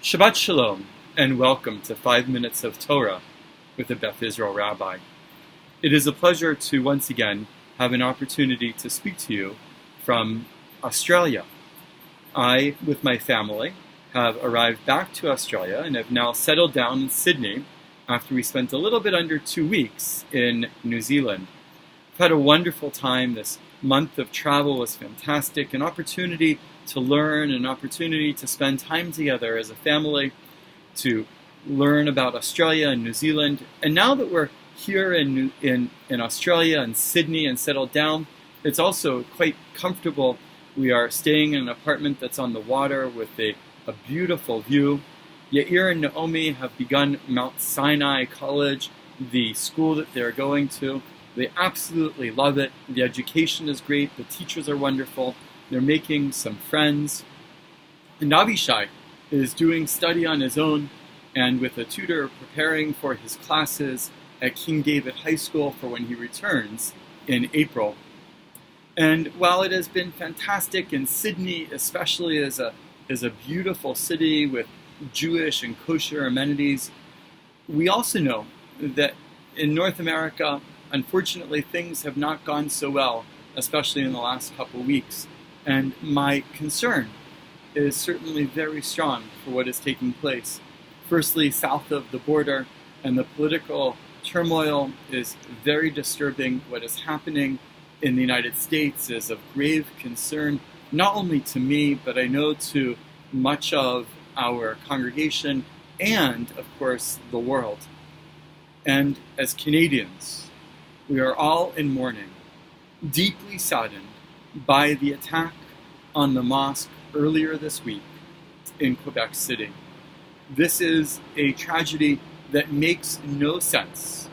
Shabbat Shalom, and welcome to 5 Minutes of Torah with the Beth Israel Rabbi. It is a pleasure to once again have an opportunity to speak to you from Australia. I, with my family, have arrived back to Australia and have now settled down in Sydney after we spent a little bit under 2 weeks in New Zealand. I've had a wonderful time. This month of travel was fantastic, an opportunity to learn, an opportunity to spend time together as a family, to learn about Australia and New Zealand. And now that we're here in Australia and Sydney and settled down, it's also quite comfortable. We are staying in an apartment that's on the water with a beautiful view. Yair and Naomi have begun Mount Sinai College, the school that they're going to. They absolutely love it. The education is great. The teachers are wonderful. They're making some friends. And Avishai is doing study on his own and with a tutor preparing for his classes at King David High School for when he returns in April. And while it has been fantastic in Sydney, especially as a beautiful city with Jewish and kosher amenities, we also know that in North America, unfortunately, things have not gone so well, especially in the last couple weeks. And my concern is certainly very strong for what is taking place. Firstly, south of the border, and the political turmoil is very disturbing. What is happening in the United States is of grave concern, not only to me, but I know to much of our congregation and, of course, the world. And as Canadians, we are all in mourning, deeply saddened by the attack on the mosque earlier this week in Quebec City. This is a tragedy that makes no sense.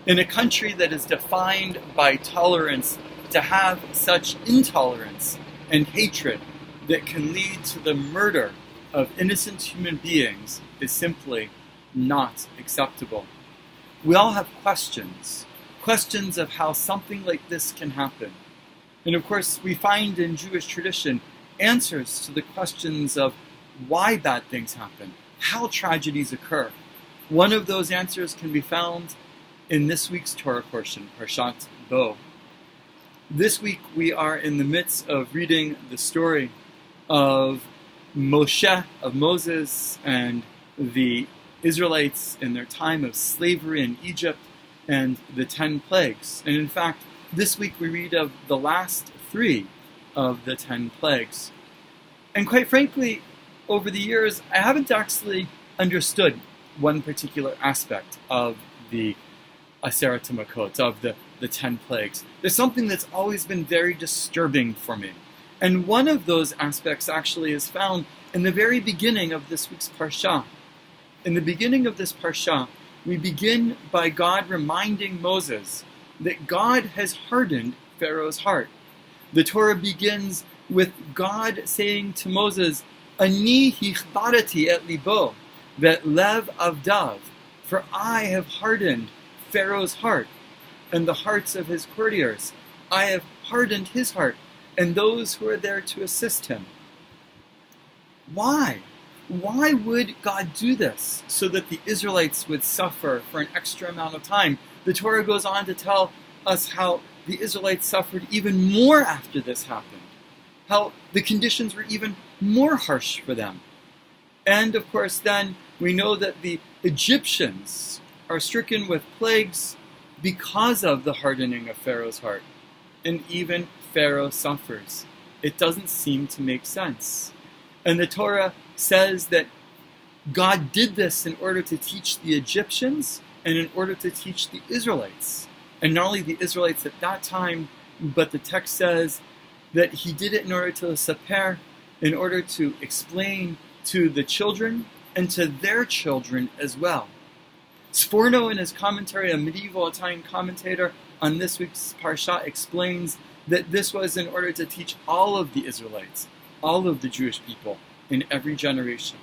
In a country that is defined by tolerance, to have such intolerance and hatred that can lead to the murder of innocent human beings is simply not acceptable. We all have questions of how something like this can happen. And of course, we find in Jewish tradition answers to the questions of why bad things happen, how tragedies occur. One of those answers can be found in this week's Torah portion, Parshat Bo. This week we are in the midst of reading the story of Moses, and the Israelites in their time of slavery in Egypt and the 10 plagues. And in fact, this week we read of the last 3 of the 10 plagues. And quite frankly, over the years, I haven't actually understood one particular aspect of the Aseret HaMakot, of the 10 plagues. There's something that's always been very disturbing for me. And one of those aspects actually is found in the very beginning of this week's Parsha. In the beginning of this Parsha, we begin by God reminding Moses that God has hardened Pharaoh's heart. The Torah begins with God saying to Moses, Ani hichbarati et libo, vet lev avdav, for I have hardened Pharaoh's heart, and the hearts of his courtiers. I have hardened his heart, and those who are there to assist him. Why? Why would God do this so that the Israelites would suffer for an extra amount of time? The Torah goes on to tell us how the Israelites suffered even more after this happened, how the conditions were even more harsh for them. And of course then we know that the Egyptians are stricken with plagues because of the hardening of Pharaoh's heart. And even Pharaoh suffers. It doesn't seem to make sense. And the Torah says that God did this in order to teach the Egyptians and in order to teach the Israelites. And not only the Israelites at that time, but the text says that he did it in order to saper, in order to explain to the children and to their children as well. Sforno, in his commentary, a medieval Italian commentator on this week's Parsha, explains that this was in order to teach all of the Israelites, all of the Jewish people in every generation.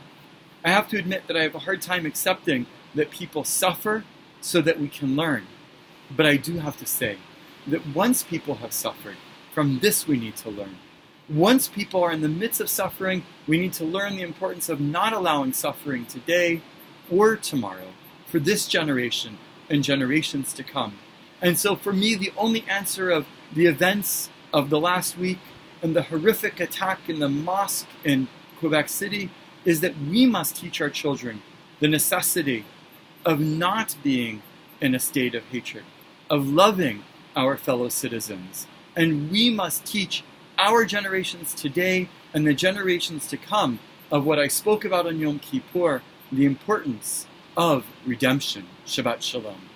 I have to admit that I have a hard time accepting that people suffer so that we can learn. But I do have to say that once people have suffered, from this we need to learn. Once people are in the midst of suffering, we need to learn the importance of not allowing suffering today or tomorrow for this generation and generations to come. And so for me, the only answer of the events of the last week and the horrific attack in the mosque in Quebec City is that we must teach our children the necessity of not being in a state of hatred, of loving our fellow citizens. And we must teach our generations today and the generations to come of what I spoke about on Yom Kippur, the importance of redemption. Shabbat Shalom.